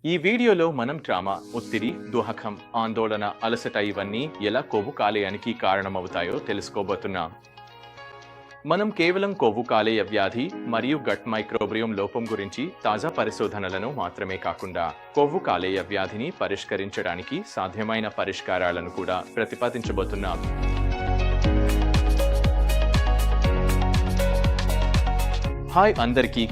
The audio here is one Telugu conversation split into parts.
ఈ వీడియోలో మనం ట్రామా, ఒత్తిడి, దుహకం, ఆందోళన, అలసట ఇవన్నీ ఎలా కొవ్వు కాలేయానికి కారణమవుతాయో తెలుసుకోబోతున్నాం. మనం కేవలం కొవ్వు కాలేయ వ్యాధి మరియు గట్ మైక్రోబియోమ్ లోపం గురించి తాజా పరిశోధనలను మాత్రమే కాకుండా కొవ్వు కాలేయ వ్యాధిని పరిష్కరించడానికి సాధ్యమైన పరిష్కారాలను కూడా ప్రతిపాదించబోతున్నాం. హాయ్ అందరికీ,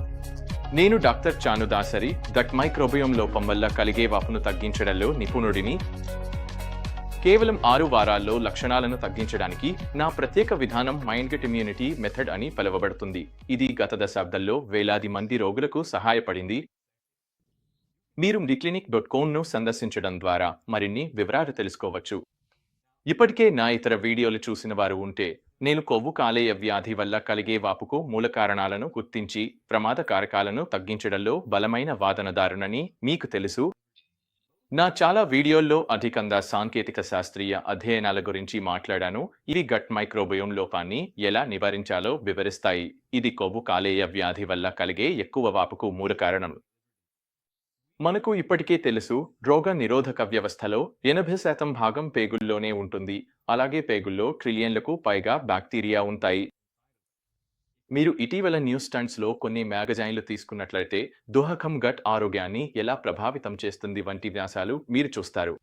నేను డాక్టర్ చాను దాసరి. గట్ మైక్రోబియోమ్ లోపం వల్ల కలిగే వాపును తగ్గించడంలో నిపుణుడిని. కేవలం 6 వారాల్లో లక్షణాలను తగ్గించడానికి నా ప్రత్యేక విధానం మైండ్ గట్ ఇమ్యూనిటీ మెథడ్ అని పిలువబడుతుంది. ఇది గత దశాబ్దంలో వేలాది మంది రోగులకు సహాయపడింది. మీరు mdclinic.comను సందర్శించడం ద్వారా మరిన్ని వివరాలు తెలుసుకోవచ్చు. ఇప్పటికే నా ఇతర వీడియోలు చూసిన వారు ఉంటే, నేను కొవ్వు కాలేయ వ్యాధి వల్ల కలిగే వాపుకు మూల కారణాలను గుర్తించి ప్రమాద కారకాలను తగ్గించడంలో బలమైన వాదనదారునని మీకు తెలుసు. నా చాలా వీడియోల్లో అధికంగా సాంకేతిక శాస్త్రీయ అధ్యయనాల గురించి మాట్లాడాను. ఇవి గట్ మైక్రోబియోమ్ లోపాన్ని ఎలా నివారించాలో వివరిస్తాయి. ఇది కొవ్వు కాలేయ వ్యాధి వల్ల కలిగే ఎక్కువ వాపుకు మూల కారణం. మనకు ఇప్పటికే తెలుసు, రోగ నిరోధక వ్యవస్థలో 80% భాగం పేగుల్లోనే ఉంటుంది. అలాగే పేగుల్లో ట్రిలియన్లకు పైగా బ్యాక్టీరియా ఉంటాయి. మీరు ఇటీవల న్యూస్ స్టంట్స్లో కొన్ని మ్యాగజైన్లు తీసుకున్నట్లయితే దుహకం గట్ ఆరోగ్యాన్ని ఎలా ప్రభావితం చేస్తుంది వంటి వ్యాసాలు మీరు చూస్తారు.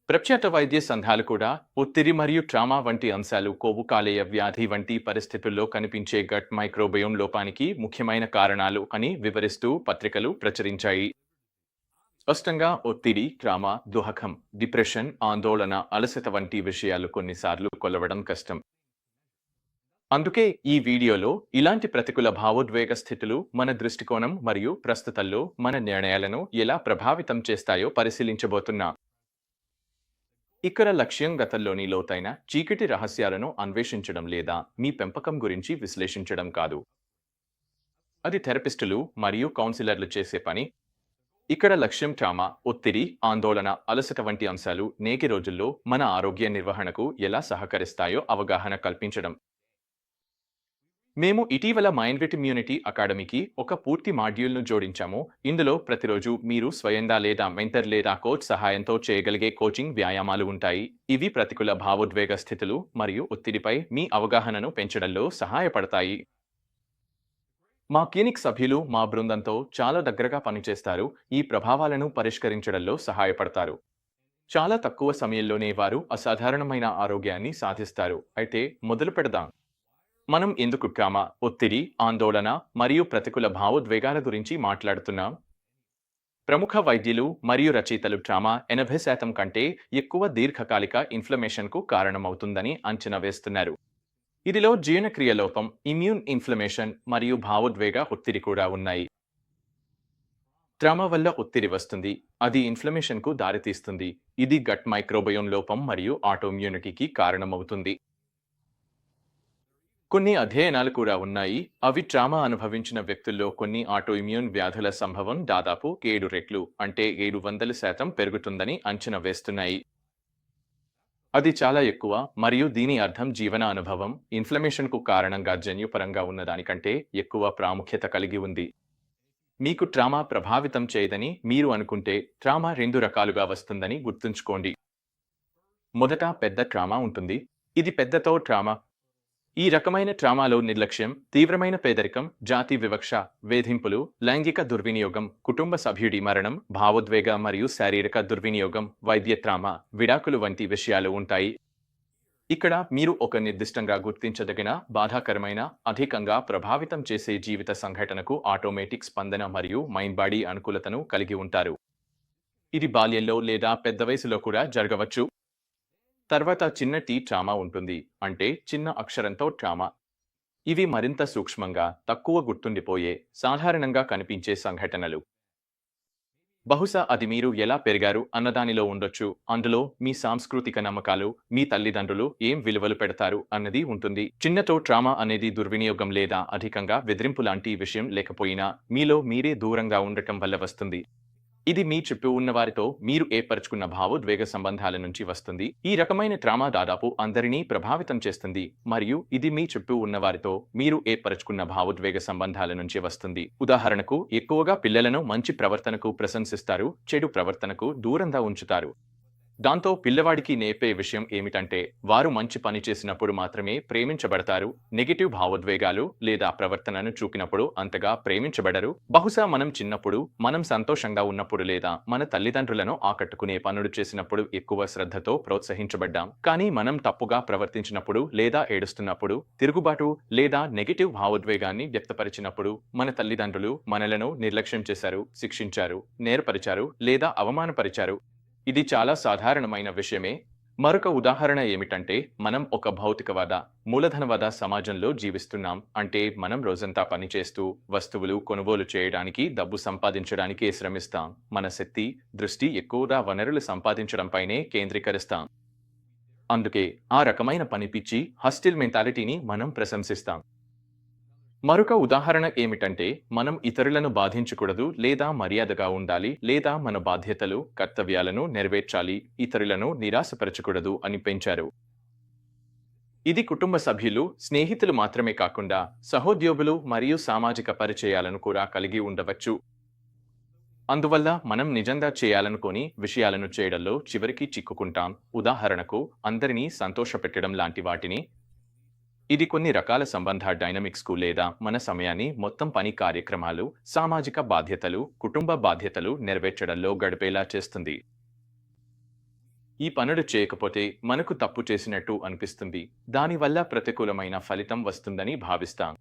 ప్రఖ్యాత వైద్య సంఘాలు కూడా ఒత్తిడి మరియు ట్రామా వంటి అంశాలు కొవ్వు కాలేయ వ్యాధి వంటి పరిస్థితుల్లో కనిపించే గట్ మైక్రోబియోమ్ లోపానికి ముఖ్యమైన కారణాలు అని వివరిస్తూ పత్రికలు ప్రచురించాయి. స్పష్టంగా ఒత్తిడి, ట్రామా, దుహకం, డిప్రెషన్, ఆందోళన, అలసట వంటి విషయాలు కొన్నిసార్లు కొలవడం కష్టం. అందుకే ఈ వీడియోలో ఇలాంటి ప్రతికూల భావోద్వేగ స్థితులు మన దృష్టికోణం మరియు ప్రస్తుతంలో మన నిర్ణయాలను ఎలా ప్రభావితం చేస్తాయో పరిశీలించబోతున్నాం. ఇక్కడ లక్ష్యం గతంలోని లోతైన చీకటి రహస్యాలను అన్వేషించడం లేదా మీ పెంపకం గురించి విశ్లేషించడం కాదు. అది థెరపిస్టులు మరియు కౌన్సిలర్లు చేసే పని. ఇక్కడ లక్ష్యం ట్రామా, ఒత్తిడి, ఆందోళన, అలసట వంటి అంశాలు నేటి రోజుల్లో మన ఆరోగ్య నిర్వహణకు ఎలా సహకరిస్తాయో అవగాహన కల్పించడం. మేము ఇటీవల మైండ్ గట్ ఇమ్యూనిటీ అకాడమీకి ఒక పూర్తి మాడ్యూల్ను జోడించాము. ఇందులో ప్రతిరోజు మీరు స్వయంగా లేదా మెంటర్ లేదా కోచ్ సహాయంతో చేయగలిగే కోచింగ్ వ్యాయామాలు ఉంటాయి. ఇవి ప్రతికూల భావోద్వేగ స్థితులు మరియు ఒత్తిడిపై మీ అవగాహనను పెంచడంలో సహాయపడతాయి. మా క్లినిక్ సభ్యులు మా బృందంతో చాలా దగ్గరగా పనిచేస్తారు. ఈ ప్రభావాలను పరిష్కరించడంలో సహాయపడతారు. చాలా తక్కువ సమయంలోనే వారు అసాధారణమైన ఆరోగ్యాన్ని సాధిస్తారు. అయితే మొదలు పెడదాం. మనం ఎందుకు ట్రామా, ఒత్తిడి, ఆందోళన మరియు ప్రతికూల భావోద్వేగాల గురించి మాట్లాడుతున్నాం? ప్రముఖ వైద్యులు మరియు రచయితలు ట్రామా 80% కంటే ఎక్కువ దీర్ఘకాలిక ఇన్ఫ్లమేషన్కు కారణమవుతుందని అంచనా వేస్తున్నారు. ఇదిలో జీర్ణక్రియ లోపం, ఇమ్యూన్ ఇన్ఫ్లమేషన్ మరియు భావోద్వేగ ఒత్తిడి కూడా ఉన్నాయి. ట్రామా వల్ల ఒత్తిడి వస్తుంది, అది ఇన్ఫ్లమేషన్కు దారితీస్తుంది. ఇది గట్ మైక్రోబియోమ్ లోపం మరియు ఆటోఇమ్యూనిటీకి కారణమవుతుంది. కొన్ని అధ్యయనాలు కూడా ఉన్నాయి. అవి ట్రామా అనుభవించిన వ్యక్తుల్లో కొన్ని ఆటోఇమ్యూన్ వ్యాధుల సంభవం దాదాపు 7 రెట్లు, అంటే 700% పెరుగుతుందని అంచనా వేస్తున్నాయి. అది చాలా ఎక్కువ, మరియు దీని అర్థం జీవన అనుభవం ఇన్ఫ్లమేషన్కు కారణంగా జన్యుపరంగా ఉన్నదానికంటే ఎక్కువ ప్రాముఖ్యత కలిగి ఉంది. మీకు ట్రామా ప్రభావితం చేయదని మీరు అనుకుంటే ట్రామా 2 రకాలుగా వస్తుందని గుర్తుంచుకోండి. మొదట పెద్ద ట్రామా ఉంటుంది. ఇది పెద్దతో ట్రామా. ఈ రకమైన ట్రామాలో నిర్లక్ష్యం, తీవ్రమైన పేదరికం, జాతి వివక్ష, వేధింపులు, లైంగిక దుర్వినియోగం, కుటుంబ సభ్యుడి మరణం, భావోద్వేగ మరియు శారీరక దుర్వినియోగం, వైద్య ట్రామా, విడాకులు వంటి విషయాలు ఉంటాయి. ఇక్కడ మీరు ఒక నిర్దిష్టంగా గుర్తించదగిన బాధాకరమైన, అధికంగా ప్రభావితం చేసే జీవిత సంఘటనకు ఆటోమేటిక్ స్పందన మరియు మైండ్ బాడీ అనుకూలతను కలిగి ఉంటారు. ఇది బాల్యంలో లేదా పెద్ద వయసులో కూడా జరగవచ్చు. తర్వాత చిన్న టీ ట్రామా ఉంటుంది, అంటే చిన్న అక్షరంతో ట్రామా. ఇవి మరింత సూక్ష్మంగా, తక్కువ గుర్తుండిపోయే, సాధారణంగా కనిపించే సంఘటనలు. బహుశా అది మీరు ఎలా పెరిగారు అన్నదానిలో ఉండొచ్చు. అందులో మీ సాంస్కృతిక నమ్మకాలు, మీ తల్లిదండ్రులు ఏం విలువలు పెడతారు అన్నది ఉంటుంది. చిన్నతో ట్రామా అనేది దుర్వినియోగం లేదా అధికంగా బెదిరింపు లాంటి విషయం లేకపోయినా మీలో మీరే దూరంగా ఉండటం వల్ల వస్తుంది. ఇది మీ చుట్టూ ఉన్న వారితో మీరు ఏర్పరచుకున్న భావోద్వేగ సంబంధాల నుంచి వస్తుంది. ఈ రకమైన ట్రామా దాదాపు అందరినీ ప్రభావితం చేస్తుంది మరియు ఇది మీ చుట్టూ ఉన్న వారితో మీరు ఏర్పరచుకున్న భావోద్వేగ సంబంధాల నుంచి వస్తుంది. ఉదాహరణకు, ఎక్కువగా పిల్లలను మంచి ప్రవర్తనకు ప్రశంసిస్తారు, చెడు ప్రవర్తనకు దూరంగా ఉంచుతారు. దాంతో పిల్లవాడికి నేర్పే విషయం ఏమిటంటే, వారు మంచి పని చేసినప్పుడు మాత్రమే ప్రేమించబడతారు, నెగటివ్ భావోద్వేగాలు లేదా ప్రవర్తనను చూపినప్పుడు అంతగా ప్రేమించబడరు. బహుశా మనం చిన్నప్పుడు మనం సంతోషంగా ఉన్నప్పుడు లేదా మన తల్లిదండ్రులను ఆకట్టుకునే పనులు చేసినప్పుడు ఎక్కువ శ్రద్ధతో ప్రోత్సహించబడ్డాం. కానీ మనం తప్పుగా ప్రవర్తించినప్పుడు లేదా ఏడుస్తున్నప్పుడు, తిరుగుబాటు లేదా నెగటివ్ భావోద్వేగాన్ని వ్యక్తపరిచినప్పుడు మన తల్లిదండ్రులు మనలను నిర్లక్ష్యం చేశారు, శిక్షించారు, నేర్పరిచారు లేదా అవమానపరిచారు. ఇది చాలా సాధారణమైన విషయమే. మరొక ఉదాహరణ ఏమిటంటే, మనం ఒక భౌతికవాద, మూలధనవాద సమాజంలో జీవిస్తున్నాం. అంటే మనం రోజంతా పనిచేస్తూ వస్తువులు కొనుగోలు చేయడానికి, డబ్బు సంపాదించడానికి శ్రమిస్తాం. మన శక్తి, దృష్టి ఎక్కువగా వనరులు సంపాదించడంపైనే కేంద్రీకరిస్తాం. అందుకే ఆ రకమైన పని పిచ్చి, హస్టిల్ మెంటాలిటీని మనం ప్రశంసిస్తాం. మరొక ఉదాహరణ ఏమిటంటే, మనం ఇతరులను బాధించకూడదు లేదా మర్యాదగా ఉండాలి లేదా మన బాధ్యతలు, కర్తవ్యాలను నెరవేర్చాలి, ఇతరులను నిరాశపరచకూడదు అని పెంచారు. ఇది కుటుంబ సభ్యులు, స్నేహితులు మాత్రమే కాకుండా సహోద్యోగులు మరియు సామాజిక పరిచయాలను కూడా కలిగి ఉండవచ్చు. అందువల్ల మనం నిజంగా చేయాలనుకోని విషయాలను చేయడంలో చివరికి చిక్కుకుంటాం. ఉదాహరణకు, అందరినీ సంతోషపెట్టడం లాంటి వాటిని. ఇది కొన్ని రకాల సంబంధ డైనమిక్స్కు లేదా మన సమయాన్ని మొత్తం పని కార్యక్రమాలు, సామాజిక బాధ్యతలు, కుటుంబ బాధ్యతలు నెరవేర్చడంలో గడిపేలా చేస్తుంది. ఈ పనులు చేయకపోతే మనకు తప్పు చేసినట్టు అనిపిస్తుంది, దానివల్ల ప్రతికూలమైన ఫలితం వస్తుందని భావిస్తాం.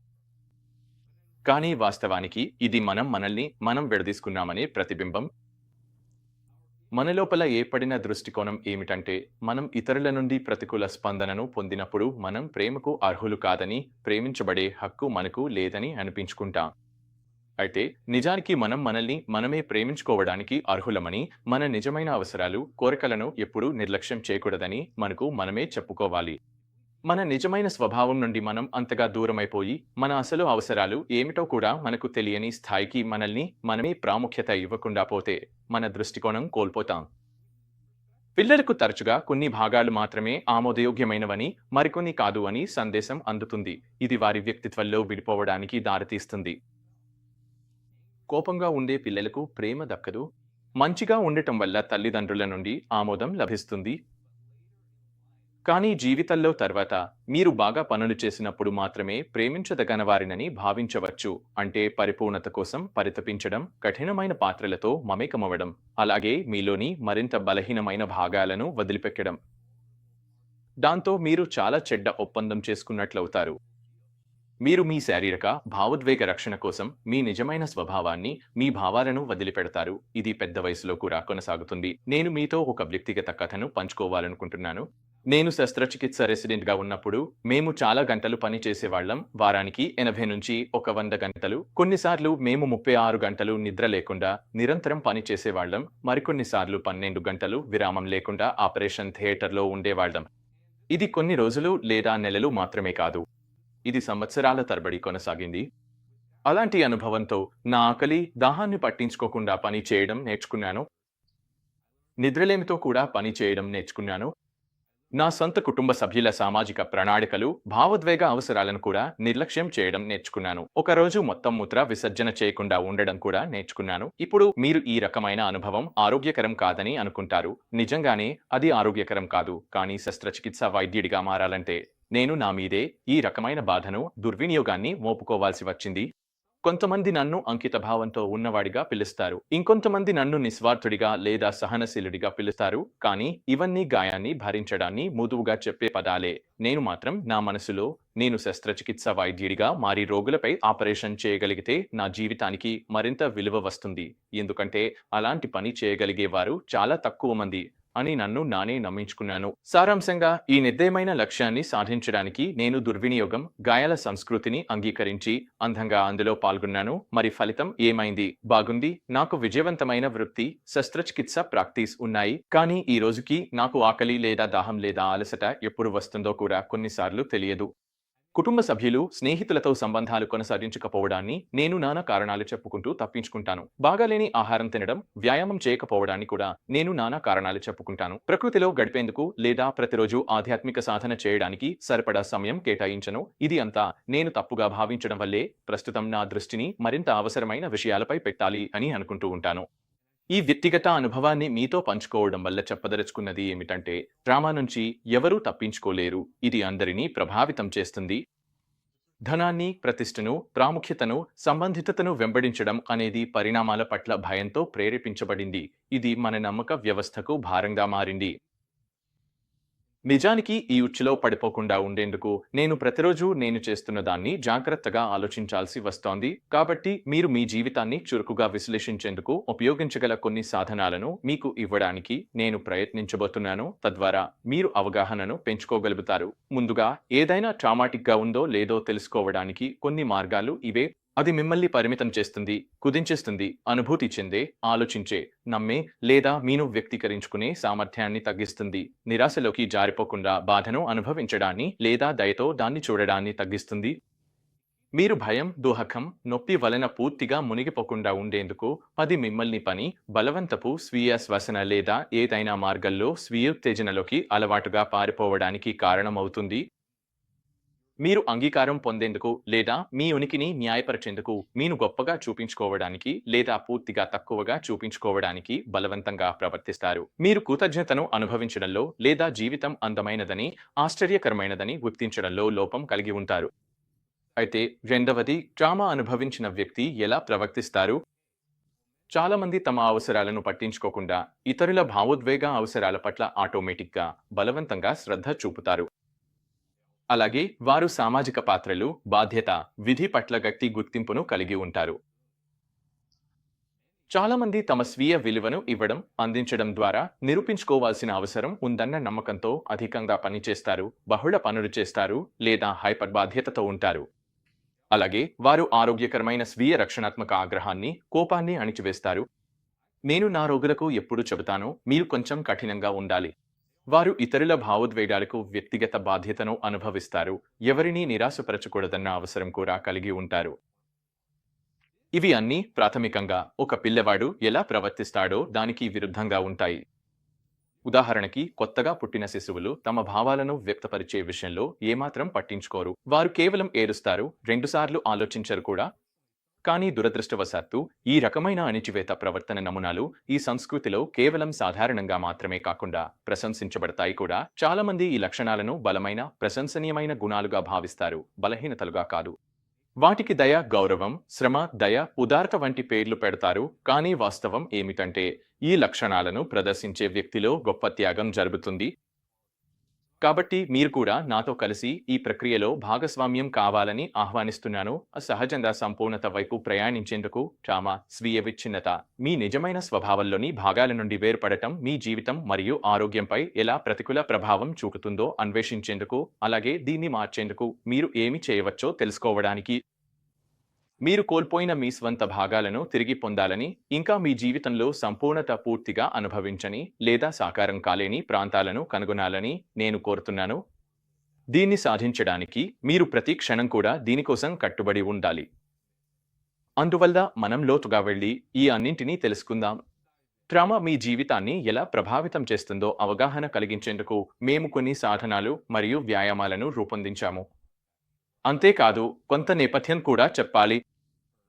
కానీ వాస్తవానికి ఇది మనల్ని విడదీసుకున్నామనే ప్రతిబింబం. మన లోపల ఏర్పడిన దృష్టికోణం ఏమిటంటే, మనం ఇతరుల నుండి ప్రతికూల స్పందనను పొందినప్పుడు మనం ప్రేమకు అర్హులు కాదని, ప్రేమించబడే హక్కు మనకు లేదని అనిపించుకుంటాం. అయితే నిజానికి మనల్ని మనమే ప్రేమించుకోవడానికి అర్హులమని, మన నిజమైన అవసరాలు, కోరికలను ఎప్పుడూ నిర్లక్ష్యం చేయకూడదని మనకు మనమే చెప్పుకోవాలి. మన నిజమైన స్వభావం నుండి మనం అంతగా దూరమైపోయి, మన అసలు అవసరాలు ఏమిటో కూడా మనకు తెలియని స్థాయికి మనల్ని మనమే ప్రాముఖ్యత ఇవ్వకుండా పోతే మన దృష్టికోణం కోల్పోతాం. పిల్లలకు తరచుగా కొన్ని భాగాలు మాత్రమే ఆమోదయోగ్యమైనవని, మరికొన్ని కాదు అని సందేశం అందుతుంది. ఇది వారి వ్యక్తిత్వంలో విడిపోవడానికి దారితీస్తుంది. కోపంగా ఉండే పిల్లలకు ప్రేమ దక్కదు. మంచిగా ఉండటం వల్ల తల్లిదండ్రుల నుండి ఆమోదం లభిస్తుంది. కానీ జీవితంలో తర్వాత మీరు బాగా పనులు చేసినప్పుడు మాత్రమే ప్రేమించదగనవారినని భావించవచ్చు. అంటే పరిపూర్ణత కోసం పరితపించడం, కఠినమైన పాత్రలతో మమేకమవడం, అలాగే మీలోని మరింత బలహీనమైన భాగాలను వదిలిపెట్టడం. దాంతో మీరు చాలా చెడ్డ ఒప్పందం చేసుకున్నట్లవుతారు. మీరు మీ శారీరక, భావోద్వేగ రక్షణ కోసం మీ నిజమైన స్వభావాన్ని, మీ భావాలను వదిలిపెడతారు. ఇది పెద్ద వయసులో కూడా కొనసాగుతుంది. నేను మీతో ఒక వ్యక్తిగత కథను పంచుకోవాలనుకుంటున్నాను. నేను శస్త్రచికిత్స రెసిడెంట్గా ఉన్నప్పుడు మేము చాలా గంటలు పని చేసేవాళ్లం. వారానికి 80 నుంచి 100 గంటలు. కొన్నిసార్లు మేము 36 గంటలు నిద్ర లేకుండా నిరంతరం పని చేసేవాళ్లం. మరికొన్నిసార్లు 12 గంటలు విరామం లేకుండా ఆపరేషన్ థియేటర్లో ఉండేవాళ్లం. ఇది కొన్ని రోజులు లేదా నెలలు మాత్రమే కాదు, ఇది సంవత్సరాల తరబడి కొనసాగింది. అలాంటి అనుభవంతో నా ఆకలి, దాహాన్ని పట్టించుకోకుండా పని చేయడం నేర్చుకున్నాను. నిద్రలేమితో కూడా పని చేయడం నేర్చుకున్నాను. నా సొంత కుటుంబ సభ్యుల సామాజిక ప్రణాళికలు, భావోద్వేగ అవసరాలను కూడా నిర్లక్ష్యం చేయడం నేర్చుకున్నాను. ఒకరోజు మొత్తం మూత్ర విసర్జన చేయకుండా ఉండడం కూడా నేర్చుకున్నాను. ఇప్పుడు మీరు ఈ రకమైన అనుభవం ఆరోగ్యకరం కాదని అనుకుంటారు. నిజంగానే అది ఆరోగ్యకరం కాదు. కానీ శస్త్రచికిత్స వైద్యుడిగా మారాలంటే నేను నా మీదే ఈ రకమైన బాధను, దుర్వినియోగాన్ని మోపుకోవాల్సి వచ్చింది. కొంతమంది నన్ను అంకితభావంతో ఉన్నవాడిగా పిలుస్తారు. ఇంకొంతమంది నన్ను నిస్వార్థుడిగా లేదా సహనశీలుడిగా పిలుస్తారు. కానీ ఇవన్నీ గాయాన్ని భరించడాన్ని మృదువుగా చెప్పే పదాలే. నేను మాత్రం నా మనసులో, నేను శస్త్రచికిత్స వైద్యుడిగా మారి రోగులపై ఆపరేషన్ చేయగలిగితే నా జీవితానికి మరింత విలువ వస్తుంది. ఎందుకంటే అలాంటి పని చేయగలిగేవారు చాలా తక్కువ మంది అని నన్ను నానే నమ్మించుకున్నాను. సారాంశంగా, ఈ నిర్దయమైన లక్ష్యాన్ని సాధించడానికి నేను దుర్వినియోగం, గాయాల సంస్కృతిని అంగీకరించి అందంగా అందులో పాల్గొన్నాను. మరి ఫలితం ఏమైంది? బాగుంది. నాకు విజయవంతమైన వృత్తి, శస్త్రచికిత్స ప్రాక్టీస్ ఉన్నాయి. కానీ ఈ రోజుకి నాకు ఆకలి లేదా దాహం లేదా అలసట ఎప్పుడు వస్తుందో కూడా కొన్నిసార్లు తెలియదు. కుటుంబ సభ్యులు, స్నేహితులతో సంబంధాలు కొనసాగించకపోవడాన్ని నేను నానా కారణాలు చెప్పుకుంటూ తప్పించుకుంటాను. బాగాలేని ఆహారం తినడం, వ్యాయామం చేయకపోవడాన్ని కూడా నేను నానా కారణాలు చెప్పుకుంటాను. ప్రకృతిలో గడిపేందుకు లేదా ప్రతిరోజు ఆధ్యాత్మిక సాధన చేయడానికి సరిపడా సమయం కేటాయించను. ఇది అంతా నేను తప్పుగా భావించడం వల్లే ప్రస్తుతం నా దృష్టిని మరింత అవసరమైన విషయాలపై పెట్టాలి అని అనుకుంటూ ఉంటాను. ఈ వ్యక్తిగత అనుభవాన్ని మీతో పంచుకోవడం వల్ల చెప్పదలుచుకున్నది ఏమిటంటే, డ్రామా నుంచి ఎవరూ తప్పించుకోలేరు. ఇది అందరినీ ప్రభావితం చేస్తుంది. ధనాన్ని, ప్రతిష్టను, ప్రాముఖ్యతను, సంబంధితతను వెంబడించడం అనేది పరిణామాల పట్ల భయంతో ప్రేరేపించబడింది. ఇది మన నమ్మక వ్యవస్థకు భారంగా మారింది. నిజానికి ఈ ఉచ్చులో పడిపోకుండా ఉండేందుకు నేను ప్రతిరోజు నేను చేస్తున్న దాన్ని జాగ్రత్తగా ఆలోచించాల్సి వస్తోంది. కాబట్టి మీరు మీ జీవితాన్ని చురుకుగా విశ్లేషించేందుకు ఉపయోగించగల కొన్ని సాధనాలను మీకు ఇవ్వడానికి నేను ప్రయత్నించబోతున్నాను. తద్వారా మీరు అవగాహనను పెంచుకోగలుగుతారు. ముందుగా, ఏదైనా ట్రామాటిక్గా ఉందో లేదో తెలుసుకోవడానికి కొన్ని మార్గాలు ఇవే. అది మిమ్మల్ని పరిమితం చేస్తుంది, కుదించేస్తుంది, అనుభూతి చెందే, ఆలోచించే, నమ్మే లేదా మీను వ్యక్తీకరించుకునే సామర్థ్యాన్ని తగ్గిస్తుంది. నిరాశలోకి జారిపోకుండా బాధను అనుభవించడాన్ని లేదా దయతో దాన్ని చూడడాన్ని తగ్గిస్తుంది. మీరు భయం, దోహకం, నొప్పి వలన పూర్తిగా మునిగిపోకుండా ఉండేందుకు అది మిమ్మల్ని పని, బలవంతపు స్వీయ శ్వసన లేదా ఏదైనా మార్గంలో స్వీయోత్తేజనలోకి అలవాటుగా పారిపోవడానికి కారణమవుతుంది. మీరు అంగీకారం పొందేందుకు లేదా మీ ఉనికిని న్యాయపరిచేందుకు మీను గొప్పగా చూపించుకోవడానికి లేదా పూర్తిగా తక్కువగా చూపించుకోవడానికి బలవంతంగా ప్రవర్తిస్తారు. మీరు కృతజ్ఞతను అనుభవించడంలో లేదా జీవితం అందమైనదని, ఆశ్చర్యకరమైనదని గుర్తించడంలో లోపం కలిగి ఉంటారు. అయితే రెండవది, ట్రామా అనుభవించిన వ్యక్తి ఎలా ప్రవర్తిస్తారు? చాలామంది తమ అవసరాలను పట్టించుకోకుండా ఇతరుల భావోద్వేగ అవసరాల పట్ల ఆటోమేటిక్గా, బలవంతంగా శ్రద్ధ చూపుతారు. అలాగే వారు సామాజిక పాత్రలు, బాధ్యత, విధి పట్ల గట్టి గుర్తింపును కలిగి ఉంటారు. చాలామంది తమ స్వీయ విలువను ఇవ్వడం, అందించడం ద్వారా నిరూపించుకోవాల్సిన అవసరం ఉందన్న నమ్మకంతో అధికంగా పనిచేస్తారు, బహుళ పనులు చేస్తారు లేదా హైపర్ బాధ్యతతో ఉంటారు. అలాగే వారు ఆరోగ్యకరమైన స్వీయ రక్షణాత్మక ఆగ్రహాన్ని, కోపాన్ని అణిచివేస్తారు. నేను నా రోగులకు ఎప్పుడు చెబుతానో, మీరు కొంచెం కఠినంగా ఉండాలి. వారు ఇతరుల భావోద్వేగాలకు వ్యక్తిగత బాధ్యతను అనుభవిస్తారు, ఎవరినీ నిరాశపరచకూడదన్న అవసరం కూడా కలిగి ఉంటారు. ఇవి అన్నీ ప్రాథమికంగా ఒక పిల్లవాడు ఎలా ప్రవర్తిస్తాడో దానికి విరుద్ధంగా ఉంటాయి. ఉదాహరణకి, కొత్తగా పుట్టిన శిశువులు తమ భావాలను వ్యక్తపరిచే విషయంలో ఏమాత్రం పట్టించుకోరు. వారు కేవలం ఏడుస్తారు, రెండుసార్లు ఆలోచించరు కూడా. కానీ దురదృష్టవశాత్తు ఈ రకమైన అణిచివేత ప్రవర్తన నమూనాలు ఈ సంస్కృతిలో కేవలం సాధారణంగా మాత్రమే కాకుండా ప్రశంసించబడతాయి కూడా. చాలామంది ఈ లక్షణాలను బలమైన, ప్రశంసనీయమైన గుణాలుగా భావిస్తారు, బలహీనతలుగా కాదు. వాటికి దయ, గౌరవం, శ్రమ, దయ, ఉదారత వంటి పేర్లు పెడతారు. కానీ వాస్తవం ఏమిటంటే, ఈ లక్షణాలను ప్రదర్శించే వ్యక్తిలో గొప్ప త్యాగం జరుగుతుంది. కాబట్టి మీరు కూడా నాతో కలిసి ఈ ప్రక్రియలో భాగస్వామ్యం కావాలని ఆహ్వానిస్తున్నాను. సహజంగా సంపూర్ణత వైపు ప్రయాణించేందుకు ట్రామా, స్వీయ విచ్ఛిన్నత, మీ నిజమైన స్వభావంలోని భాగాల నుండి వేరుపడటం మీ జీవితం మరియు ఆరోగ్యంపై ఎలా ప్రతికూల ప్రభావం చూపుతుందో అన్వేషించేందుకు, అలాగే దీన్ని మార్చేందుకు మీరు ఏమి చేయవచ్చో తెలుసుకోవడానికి. మీరు కోల్పోయిన మీ స్వంత భాగాలను తిరిగి పొందాలని, ఇంకా మీ జీవితంలో సంపూర్ణత పూర్తిగా అనుభవించని లేదా సాకారం కాలేని ప్రాంతాలను కనుగొనాలని నేను కోరుతున్నాను. దీన్ని సాధించడానికి మీరు ప్రతి క్షణం కూడా దీనికోసం కట్టుబడి ఉండాలి. అందువల్ల మనం లోతుగా వెళ్ళి ఈ అన్నింటినీ తెలుసుకుందాం. ట్రామా మీ జీవితాన్ని ఎలా ప్రభావితం చేస్తుందో అవగాహన కలిగించేందుకు మేము కొన్ని సాధనాలు మరియు వ్యాయామాలను రూపొందించాము. అంతేకాదు, కొంత నేపథ్యం కూడా చెప్పాలి.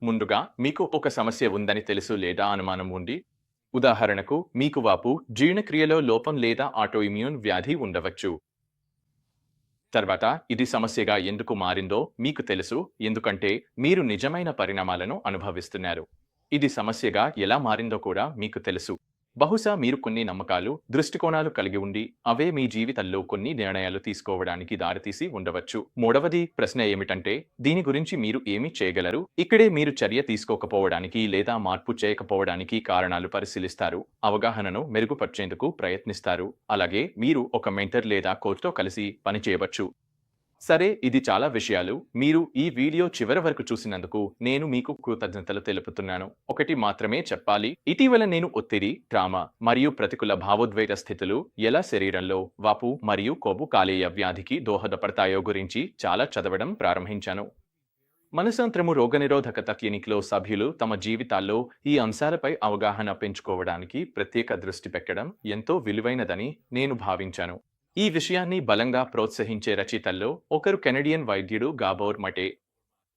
ముందుగా, మీకు ఒక సమస్య ఉందని తెలుసు లేదా అనుమానం ఉంది. ఉదాహరణకు, మీకు వాపు, జీర్ణక్రియలో లోపం లేదా ఆటోఇమ్యూన్ వ్యాధి ఉండవచ్చు. తర్వాత, ఇది సమస్యగా ఎందుకు మారిందో మీకు తెలుసు, ఎందుకంటే మీరు నిజమైన పరిణామాలను అనుభవిస్తున్నారు. ఇది సమస్యగా ఎలా మారిందో కూడా మీకు తెలుసు. బహుశా మీరు కొన్ని నమ్మకాలు, దృష్టికోణాలు కలిగి ఉండి అవే మీ జీవితంలో కొన్ని నిర్ణయాలు తీసుకోవడానికి దారితీసి ఉండవచ్చు. మూడవది, ప్రశ్న ఏమిటంటే, దీని గురించి మీరు ఏమి చేయగలరు? ఇక్కడే మీరు చర్య తీసుకోకపోవడానికి లేదా మార్పు చేయకపోవడానికి కారణాలు పరిశీలిస్తారు, అవగాహనను మెరుగుపరిచేందుకు ప్రయత్నిస్తారు. అలాగే మీరు ఒక మెంటర్ లేదా కోచ్తో కలిసి పనిచేయవచ్చు. సరే, ఇది చాలా విషయాలు. మీరు ఈ వీడియో చివరి వరకు చూసినందుకు నేను మీకు కృతజ్ఞతలు తెలుపుతున్నాను. ఒకటి మాత్రమే చెప్పాలి. ఇటీవల నేను ఒత్తిడి, ట్రామా మరియు ప్రతికూల భావోద్వేగ స్థితులు ఎలా శరీరంలో వాపు మరియు కొవ్వు కాలేయ వ్యాధికి దోహదపడతాయో గురించి చాలా చదవడం ప్రారంభించాను. మనసాంత్రము రోగనిరోధకత క్లినిక్లో సభ్యులు తమ జీవితాల్లో ఈ అంశాలపై అవగాహన పెంచుకోవడానికి ప్రత్యేక దృష్టి పెట్టడం ఎంతో విలువైనదని నేను భావించాను. ఈ విషయాన్ని బలంగా ప్రోత్సహించే రచయితల్లో ఒకరు కెనడియన్ వైద్యుడు గాబోర్ మటే.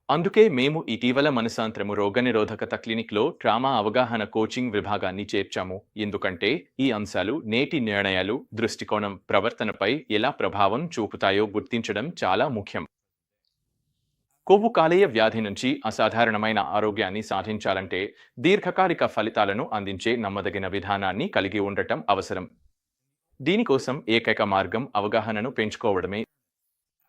అందుకే మేము ఇటీవల మనసాంత్రము రోగనిరోధకత క్లినిక్లో ట్రామా అవగాహన కోచింగ్ విభాగాన్ని చేర్చాము. ఎందుకంటే ఈ అంశాలు నేటి నిర్ణయాలు, దృష్టికోణం, ప్రవర్తనపై ఎలా ప్రభావం చూపుతాయో గుర్తించడం చాలా ముఖ్యం. కొవ్వు కాలేయ వ్యాధి నుంచి అసాధారణమైన ఆరోగ్యాన్ని సాధించాలంటే దీర్ఘకాలిక ఫలితాలను అందించే నమ్మదగిన విధానాన్ని కలిగి ఉండటం అవసరం. దీనికోసం ఏకైక మార్గం అవగాహనను పెంచుకోవడమే.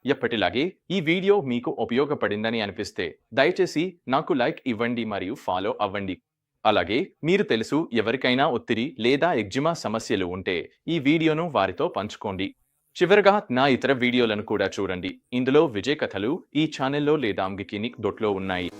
ఎప్పటిలాగే ఈ వీడియో మీకు ఉపయోగపడిందని అనిపిస్తే దయచేసి నాకు లైక్ ఇవ్వండి మరియు ఫాలో అవ్వండి. అలాగే మీరు తెలుసు ఎవరికైనా ఒత్తిడి లేదా ఎగ్జిమా సమస్యలు ఉంటే ఈ వీడియోను వారితో పంచుకోండి. చివరగా నా ఇతర వీడియోలను కూడా చూడండి. ఇందులో విజయ కథలు ఈ ఛానల్లో లేదా amgikinik.లో ఉన్నాయి.